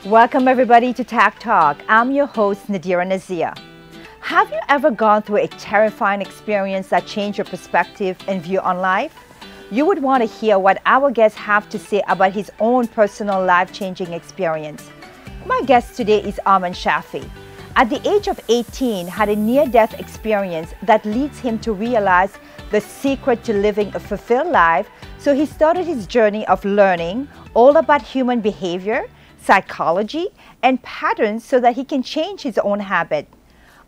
Welcome everybody to Tag Talk. I'm your host Nadira Nazir. Have you ever gone through a terrifying experience that changed your perspective and view on life? You would want to hear what our guests have to say about his own personal life-changing experience. My guest today is Armin Shafee. At the age of 18, had a near-death experience that leads him to realize the secret to living a fulfilled life. So he started his journey of learning all about human behavior, psychology, and patterns so that he can change his own habit.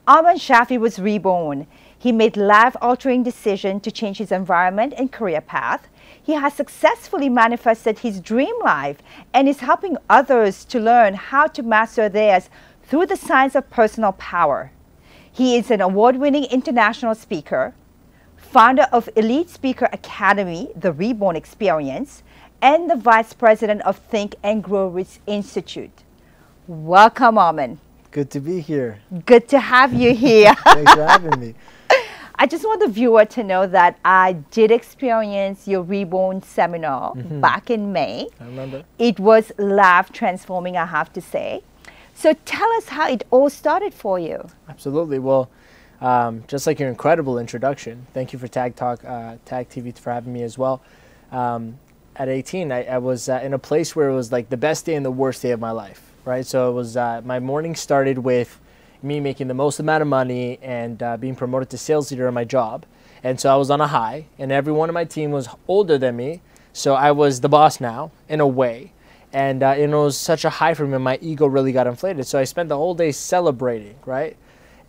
Armin Shafee was reborn. He made life-altering decisions to change his environment and career path. He has successfully manifested his dream life and is helping others to learn how to master theirs through the science of personal power. He is an award-winning international speaker, founder of Elite Speaker Academy, The Reborn Experience, and the Vice President of Think and Grow Rich Institute. Welcome, Armin. Good to be here. Good to have you here. Thanks for having me. I just want the viewer to know that I did experience your Reborn seminar back in May. I remember. It was life transforming, I have to say. So tell us how it all started for you. Absolutely. Well, just like your incredible introduction, thank you for Tag Talk, Tag TV for having me as well. At 18, I was in a place where it was like the best day and the worst day of my life, right? So it was, my morning started with me making the most amount of money and being promoted to sales leader in my job. And so I was on a high, and everyone on my team was older than me. So I was the boss now, in a way. And it was such a high for me, and my ego really got inflated. So I spent the whole day celebrating, right?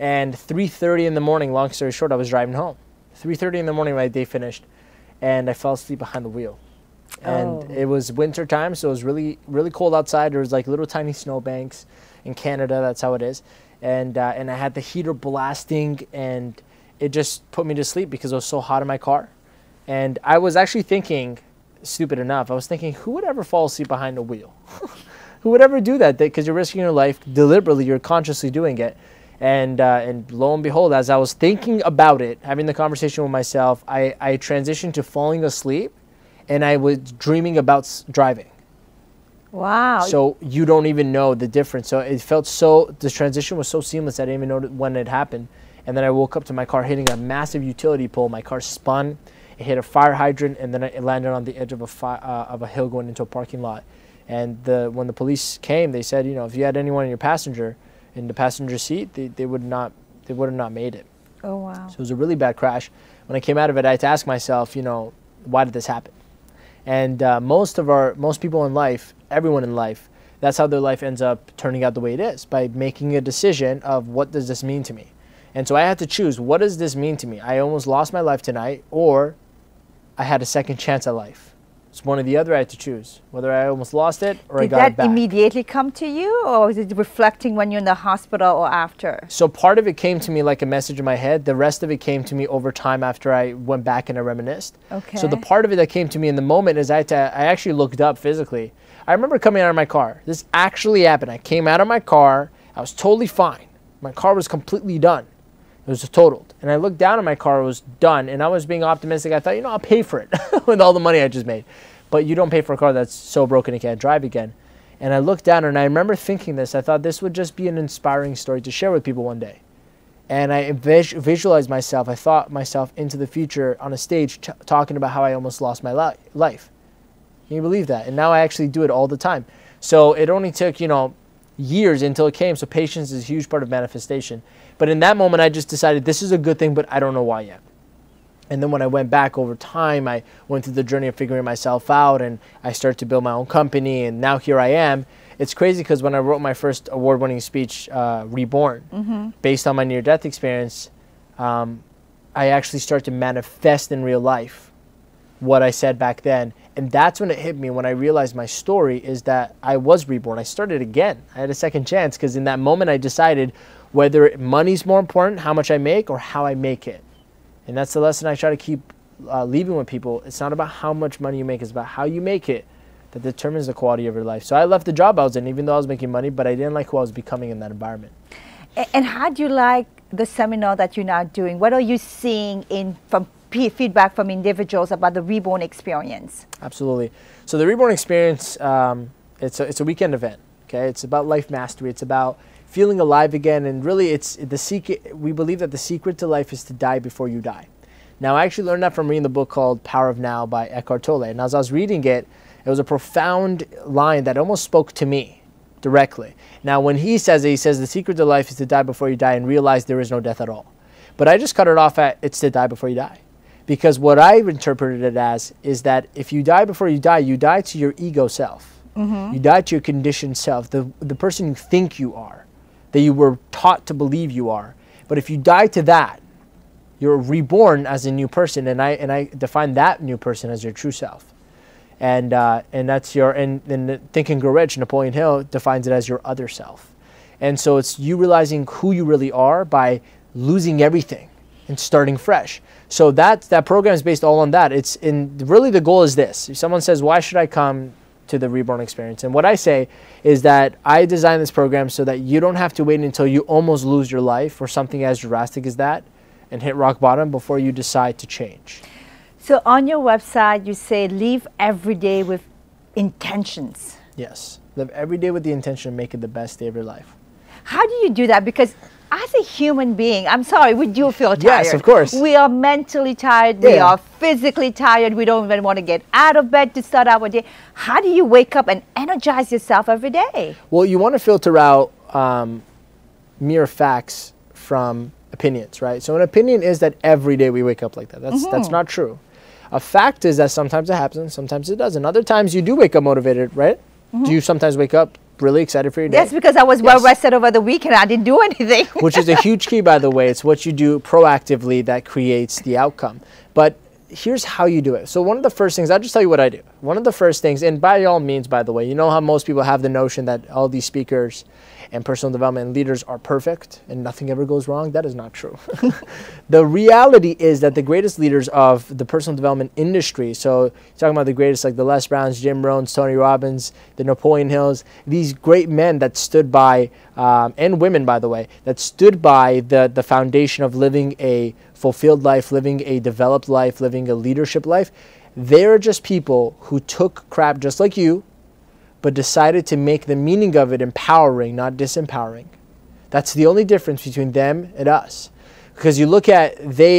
And 3:30 in the morning, long story short, I was driving home. 3:30 in the morning, my day finished, and I fell asleep behind the wheel. And it was winter time, so it was really, really cold outside. There was like little tiny snowbanks in Canada. That's how it is. And I had the heater blasting, and it just put me to sleep because it was so hot in my car. And I was actually thinking, stupid enough, I was thinking, who would ever fall asleep behind a wheel? Who would ever do that? Because you're risking your life deliberately. You're consciously doing it. And lo and behold, as I was thinking about it, having the conversation with myself, I transitioned to falling asleep. And I was dreaming about driving. Wow. So you don't even know the difference. So it felt so, the transition was so seamless, I didn't even know when it happened. And then I woke up to my car hitting a massive utility pole. My car spun, it hit a fire hydrant, and then it landed on the edge of a hill going into a parking lot. And when the police came, they said, you know, if you had anyone in the passenger seat, they would have not made it. Oh, wow. So it was a really bad crash. When I came out of it, I had to ask myself, you know, why did this happen? And most people in life, everyone in life, that's how their life ends up turning out the way it is, by making a decision of what does this mean to me. And so I had to choose, what does this mean to me? I almost lost my life tonight, or I had a second chance at life. It's one or the other I had to choose, whether I almost lost it or I got it back. Did that immediately come to you, or was it reflecting when you're in the hospital or after? So part of it came to me like a message in my head. The rest of it came to me over time after I went back and I reminisced. Okay. So the part of it that came to me in the moment is I actually looked up physically. I remember coming out of my car. This actually happened. I came out of my car. I was totally fine. My car was completely done. It was totaled. And I looked down at my car, it was done. And I was being optimistic. I thought, you know, I'll pay for it with all the money I just made. But you don't pay for a car that's so broken it can't drive again. And I looked down, and I remember thinking this. I thought this would just be an inspiring story to share with people one day. And I visualized myself. I thought myself into the future on a stage talking about how I almost lost my life. Can you believe that? And now I actually do it all the time. So it only took, you know, years until it came. So patience is a huge part of manifestation. But in that moment, I just decided this is a good thing, but I don't know why yet. And then when I went back over time, I went through the journey of figuring myself out, and I started to build my own company, and now here I am. It's crazy because when I wrote my first award-winning speech, Reborn, based on my near-death experience, I actually started to manifest in real life what I said back then. And that's when it hit me, when I realized my story is that I was reborn. I started again. I had a second chance because in that moment I decided whether money's more important, how much I make, or how I make it. And that's the lesson I try to keep leaving with people. It's not about how much money you make. It's about how you make it that determines the quality of your life. So I left the job I was in, even though I was making money, but I didn't like who I was becoming in that environment. And how do you like the seminar that you're now doing? What are you seeing from feedback from individuals about the Reborn experience? Absolutely. So the Reborn experience, it's a weekend event. Okay, it's about life mastery. It's about feeling alive again, and really, it's the secret. We believe that the secret to life is to die before you die. Now, I actually learned that from reading the book called Power of Now by Eckhart Tolle. And as I was reading it, it was a profound line that almost spoke to me directly. Now, when he says it, he says the secret to life is to die before you die and realize there is no death at all. But I just cut it off at it's to die before you die. Because what I've interpreted it as is that if you die before you die to your ego self. You die to your conditioned self, the person you think you are, that you were taught to believe you are. But if you die to that, you're reborn as a new person, and I define that new person as your true self. And that's your, and Think and Grow Rich, Napoleon Hill defines it as your other self. And so it's you realizing who you really are by losing everything and starting fresh. So that program is based all on that. Really the goal is this. If someone says, why should I come to the Reborn Experience? And what I say is that I designed this program so that you don't have to wait until you almost lose your life or something as drastic as that and hit rock bottom before you decide to change. So on your website, you say live every day with intentions. Yes. Live every day with the intention of making the best day of your life. How do you do that? Because as a human being, I'm sorry, we do feel tired. Yes, of course. We are mentally tired. We are physically tired. We don't even want to get out of bed to start our day. How do you wake up and energize yourself every day? Well, you want to filter out mere facts from opinions, right? So an opinion is that every day we wake up like that. That's not true. A fact is that sometimes it happens, sometimes it doesn't. Other times you do wake up motivated, right? Do you sometimes wake up really excited for your day? Yes, because I was well rested over the weekend. I didn't do anything. Which is a huge key, by the way. It's what you do proactively that creates the outcome. But here's how you do it. So one of the first things, I'll just tell you what I do. One of the first things, and by all means, by the way, you know how most people have the notion that all these speakers and personal development leaders are perfect and nothing ever goes wrong? That is not true. The reality is that the greatest leaders of the personal development industry, so you're talking about the greatest like the Les Browns, Jim Rohns, Tony Robbins, the Napoleon Hills, these great men that stood by, and women by the way, that stood by the foundation of living a fulfilled life, living a developed life, living a leadership life. They're just people who took crap just like you, but decided to make the meaning of it empowering, not disempowering. That's the only difference between them and us. Because you look at,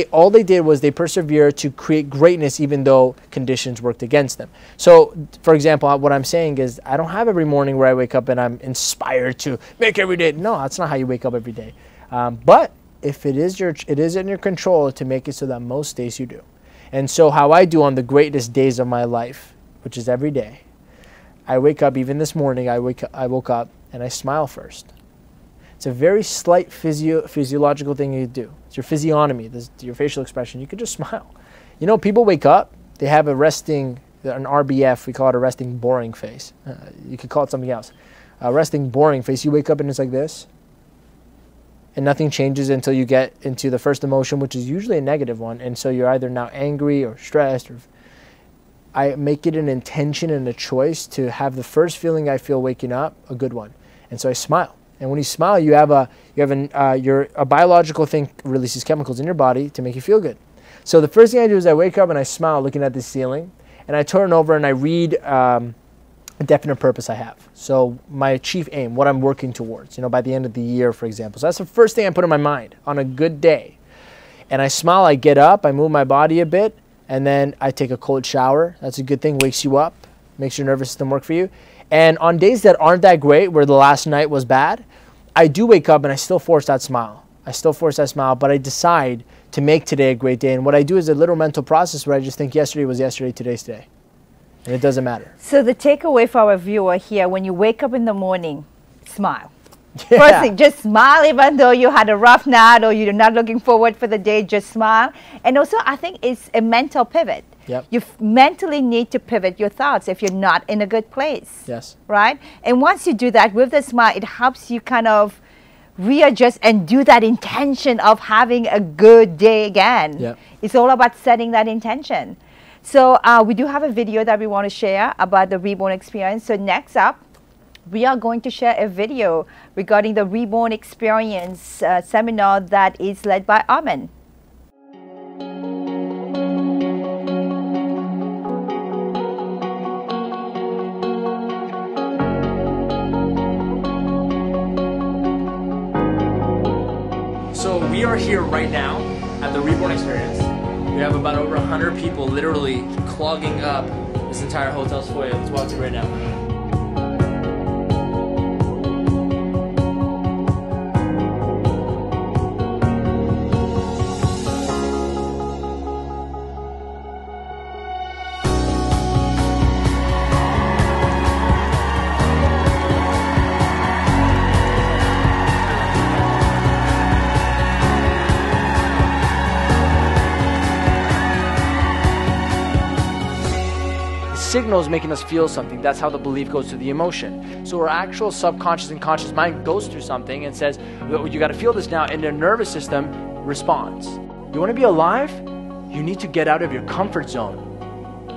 all they did was they persevered to create greatness even though conditions worked against them. So, for example, what I'm saying is I don't have every morning where I wake up and I'm inspired to make every day. No, that's not how you wake up every day. But if it is in your control to make it so that most days you do. And so how I do on the greatest days of my life, which is every day, I wake up, even this morning, I woke up and I smile first. It's a very slight physiological thing you do. It's your physiognomy, your facial expression. You could just smile. You know, people wake up, they have an RBF, we call it a resting boring face. You could call it something else. A resting boring face, you wake up and it's like this. And nothing changes until you get into the first emotion, which is usually a negative one. And so you're either now angry or stressed. Or I make it an intention and a choice to have the first feeling I feel waking up a good one. And so I smile. And when you smile, your biological thing releases chemicals in your body to make you feel good. So the first thing I do is I wake up and I smile looking at the ceiling. And I turn over and I read a definite purpose I have. So my chief aim, what I'm working towards, by the end of the year, for example. So that's the first thing I put in my mind on a good day. And I smile, I get up, I move my body a bit, and then I take a cold shower. That's a good thing, wakes you up, makes your nervous system work for you. And on days that aren't that great, where the last night was bad, I do wake up and I still force that smile. But I decide to make today a great day. And what I do is a little mental process where I just think yesterday was yesterday, today's today. And it doesn't matter. So the takeaway for our viewer here, when you wake up in the morning, smile. Yeah. First thing, just smile even though you had a rough night or you're not looking forward for the day, just smile. And also, I think it's a mental pivot. Yep. You mentally need to pivot your thoughts if you're not in a good place. Yes. Right? And once you do that with the smile, it helps you kind of readjust and do that intention of having a good day again. Yep. It's all about setting that intention. So we do have a video that we want to share about the Reborn Experience. So next up, we are going to share a video regarding the Reborn Experience seminar that is led by Armin. we are here right now at the Reborn Experience. We have about over 100 people literally clogging up this entire hotel's foyer. Let's walk to right now. Signals making us feel something. That's how the belief goes to the emotion. So our actual subconscious and conscious mind goes through something and says, you got to feel this now, and the nervous system responds. You want to be alive? You need to get out of your comfort zone.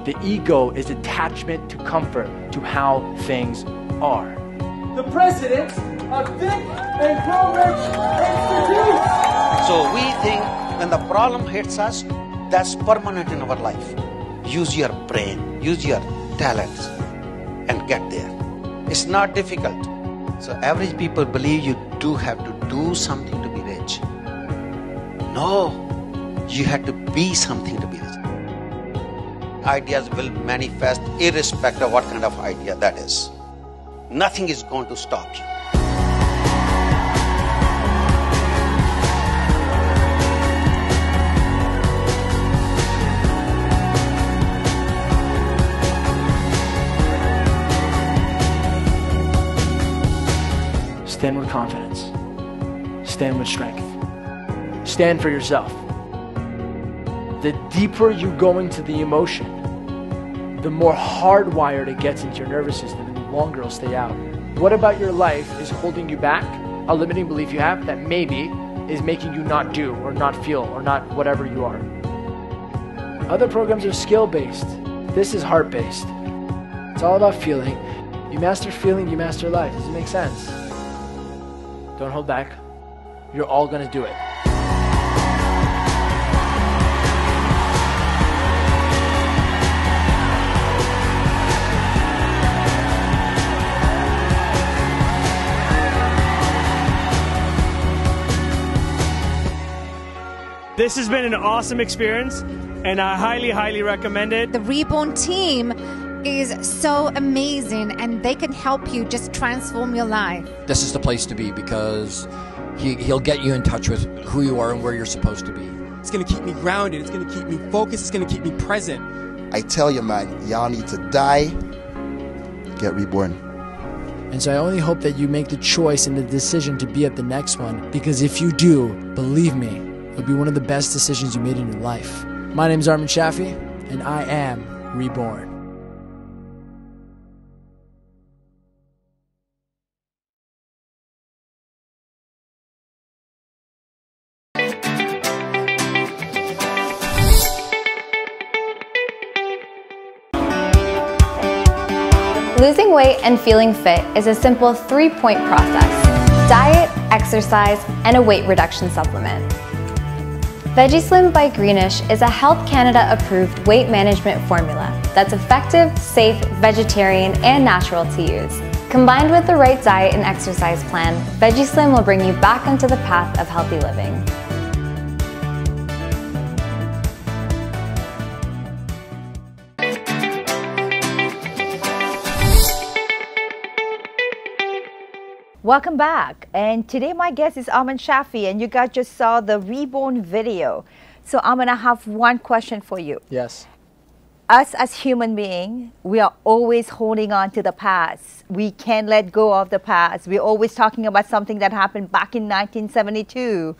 The ego is attachment to comfort, to how things are. The president of Think and Grow Rich Institute. So we think when the problem hits us, that's permanent in our life. Use your brain, use your talents, and get there. It's not difficult. So average people believe you do have to do something to be rich. No, you have to be something to be rich. Ideas will manifest irrespective of what kind of idea that is. Nothing is going to stop you. Stand with confidence. Stand with strength. Stand for yourself. The deeper you go into the emotion, the more hardwired it gets into your nervous system, and the longer it'll stay out. What about your life is holding you back? A limiting belief you have that maybe is making you not do or not feel or not whatever you are. Other programs are skill-based. This is heart-based. It's all about feeling. You master feeling, you master life. Does it make sense? Don't hold back. You're all going to do it. This has been an awesome experience, and I highly, highly recommend it. The Reborn team is so amazing, and they can help you just transform your life. This is the place to be because he'll get you in touch with who you are and where you're supposed to be. It's going to keep me grounded. It's going to keep me focused. It's going to keep me present. I tell you, man, y'all need to die, get reborn. And so I only hope that you make the choice and the decision to be at the next one, because if you do, believe me, it'll be one of the best decisions you made in your life. My name is Armin Shafee, and I am reborn. Losing weight and feeling fit is a simple 3-point process: diet, exercise, and a weight reduction supplement. VegiSlim by Greenish is a Health Canada approved weight management formula that's effective, safe, vegetarian, and natural to use. Combined with the right diet and exercise plan, VegiSlim will bring you back onto the path of healthy living. Welcome back, and today my guest is Armin Shafee, and you guys just saw the Reborn video. So Armin, I have one question for you. Yes. Us as human beings, we are always holding on to the past. We can't let go of the past. We're always talking about something that happened back in 1972.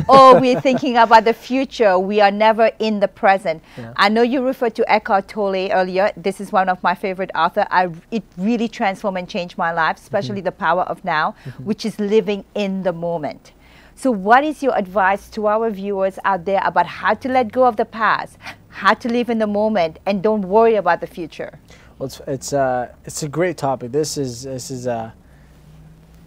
Or we're thinking about the future. We are never in the present. Yeah. I know you referred to Eckhart Tolle earlier. This is one of my favorite authors. It really transformed and changed my life, especially the power of now, which is living in the moment. So what is your advice to our viewers out there about how to let go of the past, how to live in the moment, and don't worry about the future? Well, it's a great topic. This is a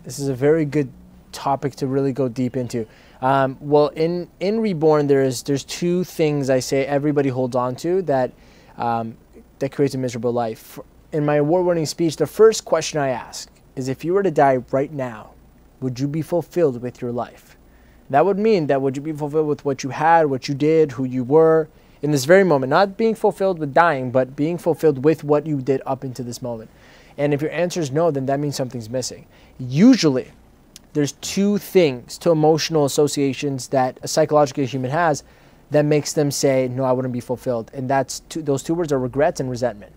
very good topic to really go deep into. Well, in Reborn, there's two things I say everybody holds on to that that creates a miserable life. In my award-winning speech, the first question I ask is, if you were to die right now, would you be fulfilled with your life? That would mean that would you be fulfilled with what you had, what you did, who you were in this very moment, not being fulfilled with dying, but being fulfilled with what you did up into this moment. And if your answer is no, then that means something's missing. Usually, there's two emotional associations that a psychological human has that makes them say, no, I wouldn't be fulfilled. And those two words are regrets and resentment.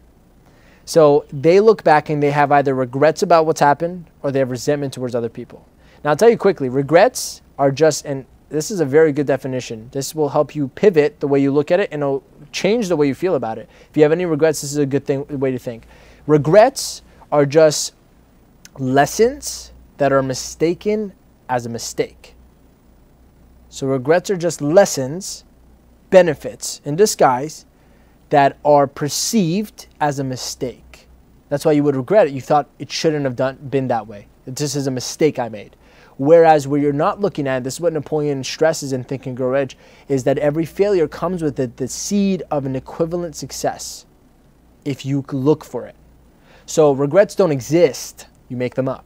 So they look back and they have either regrets about what's happened or they have resentment towards other people. Now, I'll tell you quickly, regrets are just, and this is a very good definition. This will help you pivot the way you look at it and it'll change the way you feel about it. If you have any regrets, this is a good way to think. Regrets are just lessons that are mistaken as a mistake. So regrets are just lessons, benefits in disguise that are perceived as a mistake. That's why you would regret it. You thought it shouldn't have been that way. This is a mistake I made. Whereas where you're not looking at, this is what Napoleon stresses in Think and Grow Rich, is that every failure comes with the seed of an equivalent success if you look for it. So regrets don't exist, you make them up.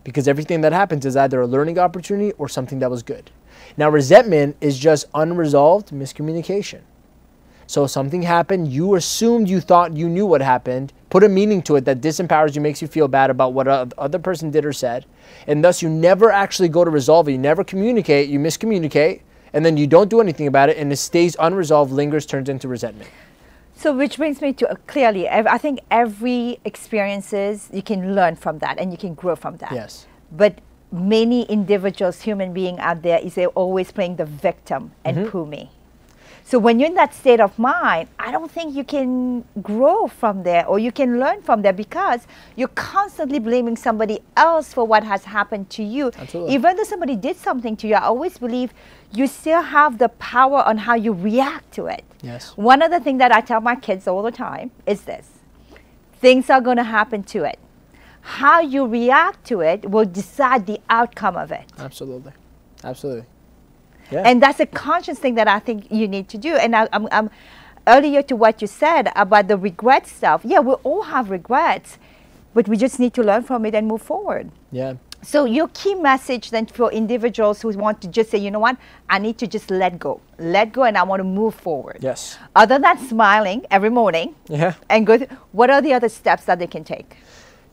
Because everything that happens is either a learning opportunity or something that was good. Now resentment is just unresolved miscommunication. So something happened, you assumed you thought you knew what happened, put a meaning to it that disempowers you, makes you feel bad about what other person did or said, and thus you never actually go to resolve it, you never communicate, you miscommunicate, and then you don't do anything about it, and it stays unresolved, lingers, turns into resentment. So which brings me to clearly, I think every experiences, you can learn from that and you can grow from that. Yes. But many individuals, human beings out there, is they're always playing the victim and poo me. So when you're in that state of mind, I don't think you can grow from there or you can learn from there because you're constantly blaming somebody else for what has happened to you. Absolutely. Even though somebody did something to you, I always believe you still have the power on how you react to it. Yes. One of the things that I tell my kids all the time is this: things are going to happen to it. How you react to it will decide the outcome of it. Absolutely. Absolutely. Yeah. And that's a conscious thing that I think you need to do. And I'm earlier to what you said about the regret stuff. Yeah, we all have regrets, but we just need to learn from it and move forward. Yeah. So your key message then for individuals who want to just say, you know what, I need to just let go, and I want to move forward. Yes. Other than smiling every morning, and go. What are the other steps that they can take?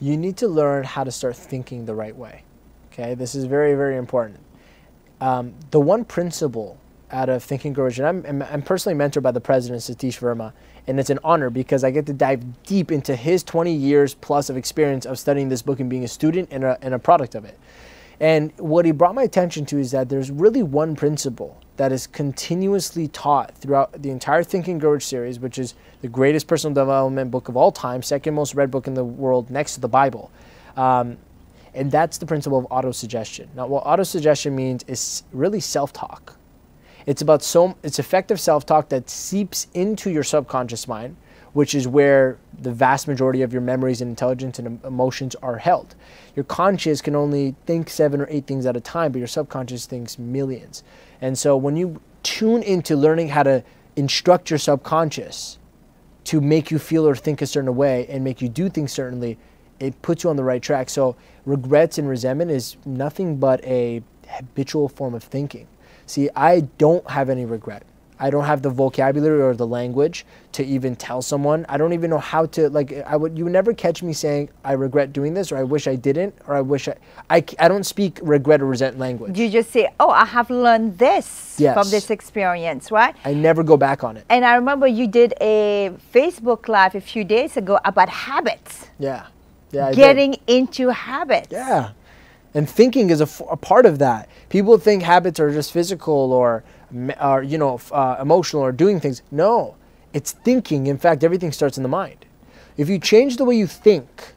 You need to learn how to start thinking the right way. Okay, this is very, very important. The one principle out of Think and Grow Rich, and I'm personally mentored by the president, Satish Verma, and it's an honor because I get to dive deep into his 20 years plus of experience of studying this book and being a student and a product of it. And what he brought my attention to is that there's really one principle that is continuously taught throughout the entire Think and Grow Rich series, which is the greatest personal development book of all time, second most read book in the world next to the Bible. And that's the principle of autosuggestion. Now, what autosuggestion means is really self-talk. It's about it's effective self-talk that seeps into your subconscious mind, which is where the vast majority of your memories and intelligence and emotions are held. Your conscious can only think 7 or 8 things at a time, but your subconscious thinks millions. And so when you tune into learning how to instruct your subconscious to make you feel or think a certain way and make you do things certainly, it puts you on the right track. So regrets and resentment is nothing but a habitual form of thinking. See, I don't have any regret. I don't have the vocabulary or the language to even tell someone. I don't even know how to, you would never catch me saying, I regret doing this, or I wish I didn't, or I wish I don't speak regret or resent language. You just say, oh, I have learned this from this experience, right? I never go back on it. And I remember you did a Facebook Live a few days ago about habits. Yeah. Yeah, getting into habits. Yeah. And thinking is a part of that. People think habits are just physical or emotional or doing things. No, it's thinking. In fact, everything starts in the mind. If you change the way you think,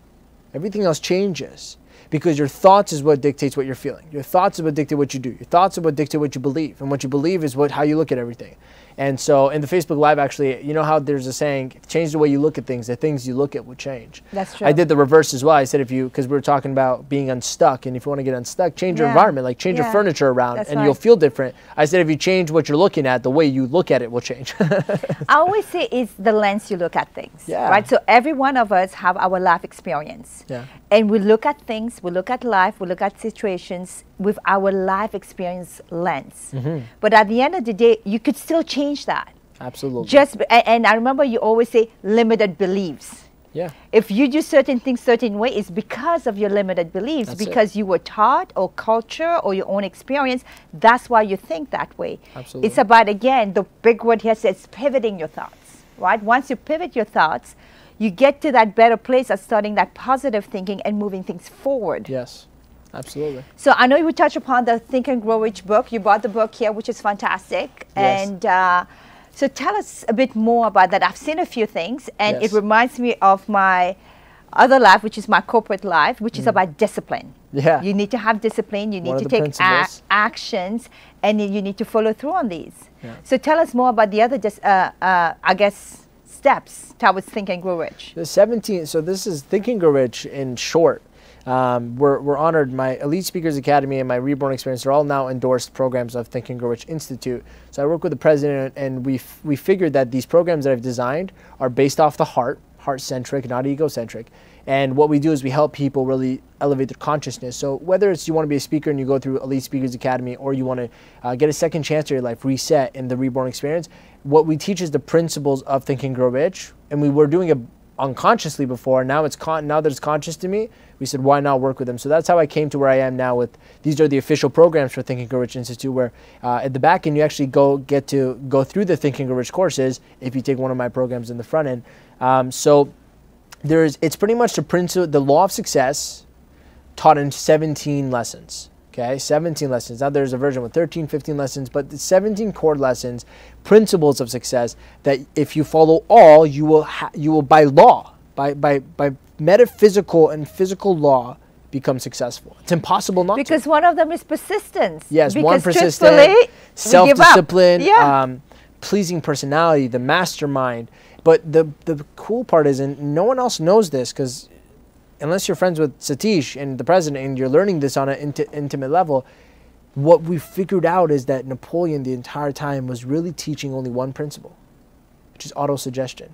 everything else changes because your thoughts is what dictates what you're feeling. Your thoughts is what dictate what you do. Your thoughts are what dictate what you believe. And what you believe is how you look at everything. And so in the Facebook Live, actually, you know how there's a saying, change the way you look at things, the things you look at will change. That's true. I did the reverse as well. I said, because we were talking about being unstuck, and if you want to get unstuck, change your environment, like change your furniture around, and you'll feel different. I said, if you change what you're looking at, the way you look at it will change. I always say it's the lens you look at things, right? So every one of us have our life experience. Yeah. And we look at things, we look at life, we look at situations with our life experience lens. But at the end of the day, you could still change that. Absolutely. And I remember you always say limited beliefs. Yeah. If you do certain things certain way, it's because of your limited beliefs, because you were taught or culture or your own experience. That's why you think that way. Absolutely. It's about, again, the big word here says pivoting your thoughts, right? Once you pivot your thoughts, you get to that better place of starting that positive thinking and moving things forward. Yes, absolutely. So I know you touched upon the Think and Grow Rich book. You bought the book here, which is fantastic. Yes. And so tell us a bit more about that. I've seen a few things, and it reminds me of my other life, which is my corporate life, which is about discipline. Yeah. You need to have discipline. You need to take actions, and you need to follow through on these. Yeah. So tell us more about the other, I guess, steps towards Think and Grow Rich. The 17, so this is Think and Grow Rich in short. We're honored. My Elite Speakers Academy and my Reborn Experience are all now endorsed programs of Think and Grow Rich Institute. So I work with the president, and we figured that these programs that I've designed are based off the heart-centric, not egocentric. And what we do is we help people really elevate their consciousness. So whether it's you want to be a speaker and you go through Elite Speakers Academy, or you want to get a second chance to your life, reset in the Reborn Experience, what we teach is the principles of Think and Grow Rich. And we were doing it unconsciously before. Now now that it's conscious to me, we said, why not work with them? So that's how I came to where I am now with, these are the official programs for Think and Grow Rich Institute, where at the back end, you actually get to go through the Think and Grow Rich courses if you take one of my programs in the front end. So it's pretty much the principle, the law of success taught in 17 lessons. Okay, 17 lessons. Now there's a version with 13, 15 lessons, but the 17 core lessons, principles of success that if you follow all, you will by law, by metaphysical and physical law, become successful. It's impossible not to. Because one of them is persistence. Yes, because one persistent, self-discipline, pleasing personality, the mastermind. But the cool part is, and no one else knows this, because unless you're friends with Satish and the president and you're learning this on an intimate level, what we figured out is that Napoleon the entire time was really teaching only one principle, which is autosuggestion.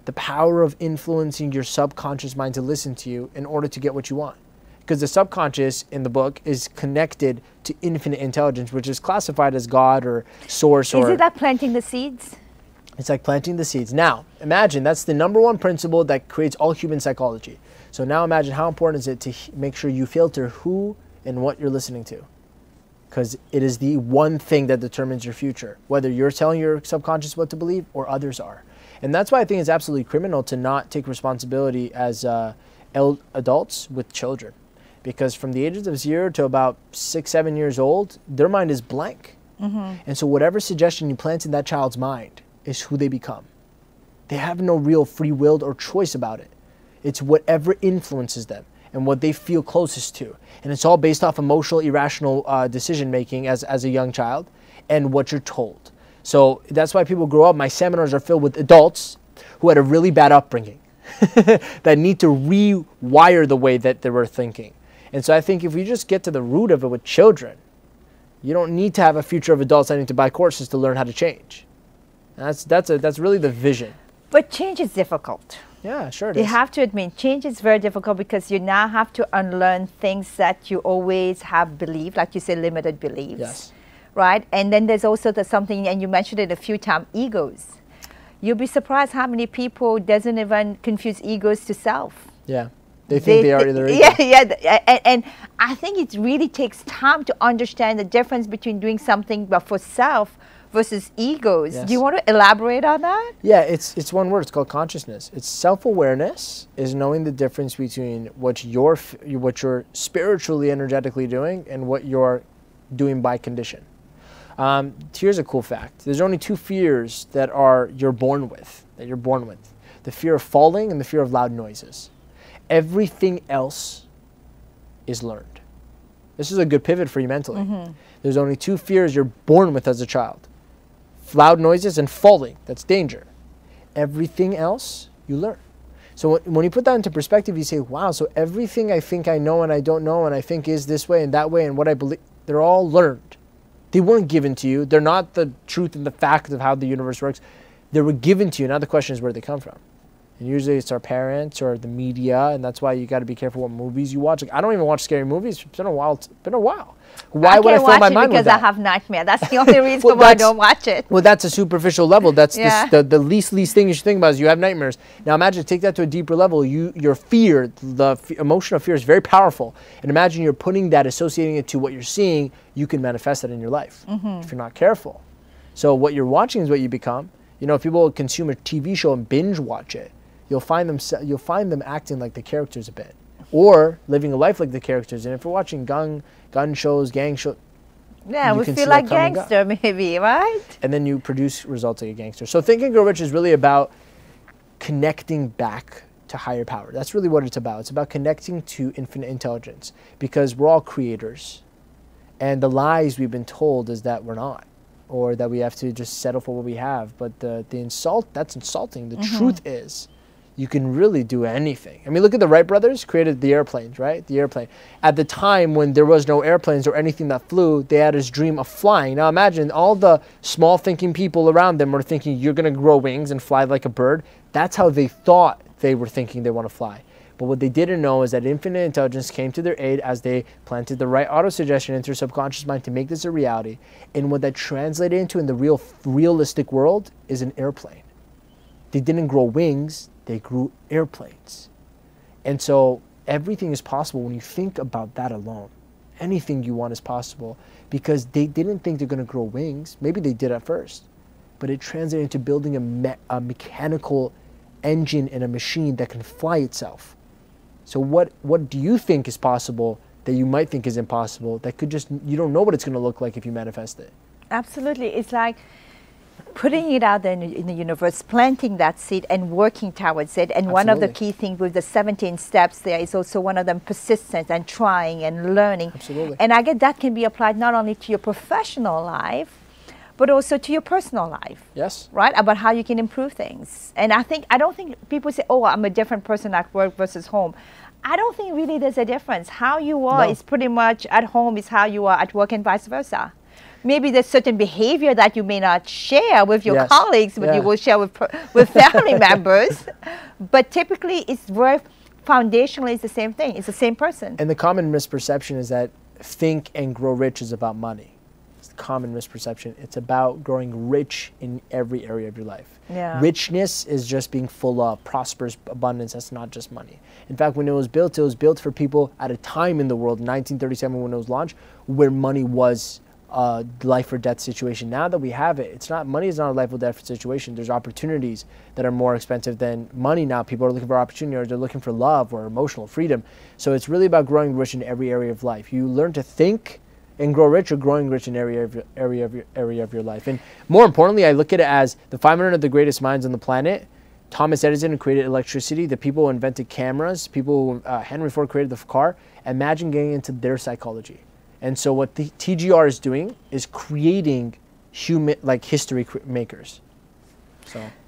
The power of influencing your subconscious mind to listen to you in order to get what you want. Because the subconscious in the book is connected to infinite intelligence, which is classified as God or source. Is it like planting the seeds? It's like planting the seeds. Now, imagine that's the #1 principle that creates all human psychology. So now imagine how important is it to make sure you filter who and what you're listening to. Because it is the one thing that determines your future, whether you're telling your subconscious what to believe or others are. And that's why I think it's absolutely criminal to not take responsibility as adults with children. Because from the ages of 0 to about 6, 7 years old, their mind is blank. And so whatever suggestion you plant in that child's mind is who they become. They have no real free will or choice about it. It's whatever influences them and what they feel closest to. And it's all based off emotional, irrational decision making as a young child and what you're told. So that's why people grow up. My seminars are filled with adults who had a really bad upbringing that need to rewire the way that they were thinking. And so I think if we just get to the root of it with children, you don't need to have a future of adults that need to buy courses to learn how to change. That's really the vision. But change is difficult. Yeah, sure it You is. have to admit, change is very difficult because you now have to unlearn things that you always have believed, like you say, limited beliefs. Yes. Right? And then there's also something, and you mentioned it a few times, egos. You'll be surprised how many people doesn't even confuse egos to self. Yeah. They think they are either ego. And I think it really takes time to understand the difference between doing something but for self versus egos. Yes. Do you want to elaborate on that? Yeah, it's one word. It's called consciousness. It's self-awareness is knowing the difference between what you're spiritually, energetically doing and what you're doing by condition. Here's a cool fact. There's only 2 fears that you're born with. The fear of falling and the fear of loud noises. Everything else is learned. This is a good pivot for you mentally. There's only 2 fears you're born with as a child. loud noises, and falling. That's danger. Everything else you learn. So when you put that into perspective, you say, wow, so everything I think I know and I don't know and I think is this way and that way and what I believe, they're all learned. They weren't given to you. They're not the truth and the fact of how the universe works. They were given to you. Now the question is where they come from. And usually it's our parents or the media, and that's why you got to be careful what movies you watch. Like, I don't even watch scary movies. It's been a while. Why would I fill my mind with that? Because I have nightmares. That's the only reason why I don't watch it. Well, that's a superficial level. That's the least thing you should think about is you have nightmares. Now imagine, take that to a deeper level. Your fear, the emotion of fear is very powerful. And imagine you're putting that, associating it to what you're seeing, you can manifest that in your life if you're not careful. So what you're watching is what you become. You know, if people consume a TV show and binge watch it, you'll find them acting like the characters a bit, or living a life like the characters. And if you're watching gun shows, gang shows, we feel like gangster maybe, right? And then you produce results like a gangster. So Think and Grow Rich is really about connecting back to higher power. That's really what it's about. It's about connecting to infinite intelligence, because we're all creators, and the lies we've been told is that we're not, or that we have to just settle for what we have. But the insult, that's insulting. The truth is, you can really do anything. I mean, look at the Wright brothers created the airplanes, right? The airplane. At the time when there was no airplanes or anything that flew, they had this dream of flying. Now imagine all the small thinking people around them were thinking, you're going to grow wings and fly like a bird. That's how they thought they were thinking they want to fly. But what they didn't know is that infinite intelligence came to their aid as they planted the right auto-suggestion into their subconscious mind to make this a reality. And what that translated into in the realistic world is an airplane. They didn't grow wings. They grew airplanes. And so everything is possible when you think about that alone. Anything you want is possible, because they didn't think they're going to grow wings. Maybe they did at first, but it translated into building a mechanical engine and a machine that can fly itself. So what do you think is possible that you might think is impossible, that could just, you don't know what it's going to look like if you manifest it? Absolutely. It's like putting it out there in the universe, planting that seed and working towards it. And one of the key things with the 17 steps there is also one of them persistence and trying and learning. Absolutely. And I get that can be applied not only to your professional life, but also to your personal life. Yes. Right? About how you can improve things. And I don't think people say, oh, I'm a different person at work versus home. I don't think really there's a difference. How you are is pretty much at home is how you are at work, and vice versa. Maybe there's certain behavior that you may not share with your colleagues, but you will share with family members. But typically, it's very foundationally, it's the same thing. It's the same person. And the common misperception is that Think and Grow Rich is about money. It's the common misperception. It's about growing rich in every area of your life. Yeah. Richness is just being full of prosperous abundance. That's not just money. In fact, when it was built for people at a time in the world, 1937 when it was launched, where money was life or death situation. Now that we have it, it's not, money is not a life or death situation. There's opportunities that are more expensive than money now. People are looking for opportunity, or they're looking for love or emotional freedom. So it's really about growing rich in every area of life. You learn to think and grow rich, or growing rich in every area of your life. And more importantly, I look at it as the 500 of the greatest minds on the planet. Thomas Edison, who created electricity, the people who invented cameras, people who, Henry Ford created the car. Imagine getting into their psychology. And so what the TGR is doing is creating history makers.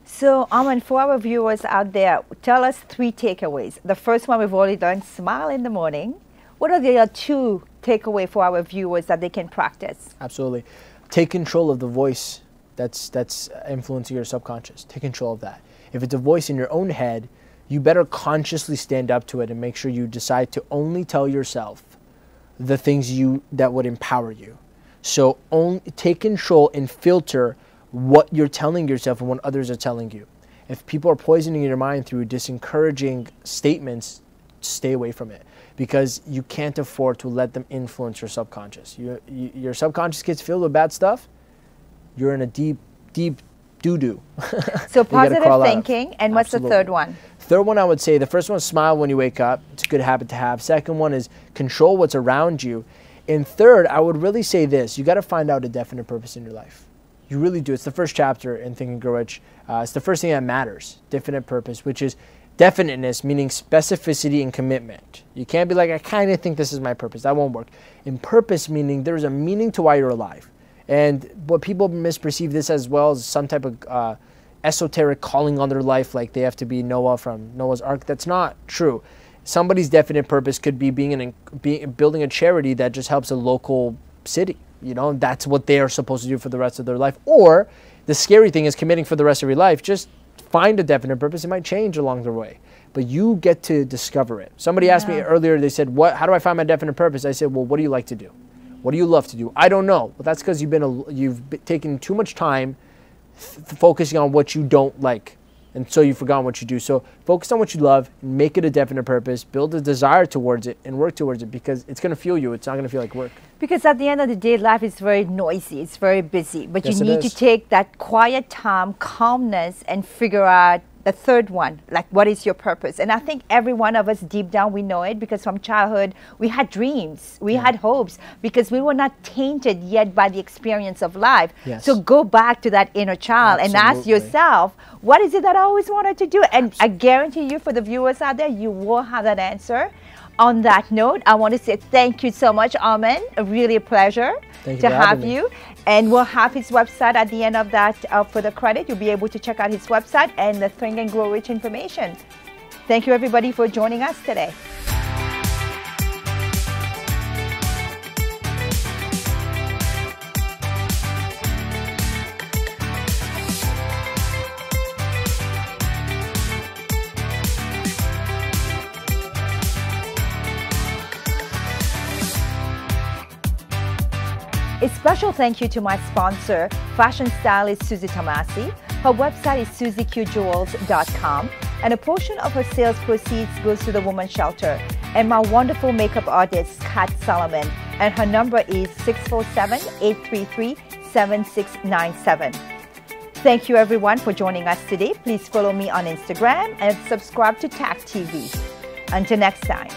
So Armin, for our viewers out there, tell us 3 takeaways. The first one we've already done, smile in the morning. What are the other 2 takeaways for our viewers that they can practice? Absolutely. Take control of the voice that's influencing your subconscious. Take control of that. If it's a voice in your own head, you better consciously stand up to it and make sure you decide to only tell yourself the things that would empower you. So take control and filter what you're telling yourself and what others are telling you. If people are poisoning your mind through disencouraging statements, stay away from it, because you can't afford to let them influence your subconscious. Your subconscious gets filled with bad stuff, you're in a deep doo-doo. So positive thinking, and what's the third one? Third one, I would say, the first one is smile when you wake up. It's a good habit to have. Second one is control what's around you. And third, I would really say this: you got to find out a definite purpose in your life. You really do. It's the first chapter in Think and Grow Rich. It's the first thing that matters, definite purpose, which is definiteness, meaning specificity and commitment. You can't be like, I kind of think this is my purpose. That won't work. And purpose meaning there's a meaning to why you're alive. And what people misperceive this as well as some type of esoteric calling on their life, like they have to be Noah from Noah's Ark. That's not true. Somebody's definite purpose could be building a charity that just helps a local city. You know, that's what they are supposed to do for the rest of their life. Or the scary thing is committing for the rest of your life. Just find a definite purpose. It might change along the way, but you get to discover it. Somebody asked me earlier, they said, how do I find my definite purpose? I said, well, what do you like to do? What do you love to do? I don't know. Well, that's because you've taken too much time focusing on what you don't like. And so you've forgotten what you do. So focus on what you love, make it a definite purpose, build a desire towards it, and work towards it, because it's going to fuel you. It's not going to feel like work. Because at the end of the day, life is very noisy. It's very busy. But you need to take that quiet time, calmness, and figure out the third one, like what is your purpose? And I think every one of us deep down, we know it, because from childhood, we had dreams, we had hopes, because we were not tainted yet by the experience of life. So go back to that inner child and ask yourself, what is it that I always wanted to do? And I guarantee you, for the viewers out there, you will have that answer. On that note, I want to say thank you so much, Armin. Really a pleasure to have you. And we'll have his website at the end of that for the credit. You'll be able to check out his website and the Think and Grow Rich information. Thank you, everybody, for joining us today. A special thank you to my sponsor, fashion stylist Susie Tomasi. Her website is susieqjewels.com, and a portion of her sales proceeds goes to the Women's Shelter. And my wonderful makeup artist, Kat Solomon, and her number is 647-833-7697. Thank you, everyone, for joining us today. Please follow me on Instagram and subscribe to TAC TV. Until next time.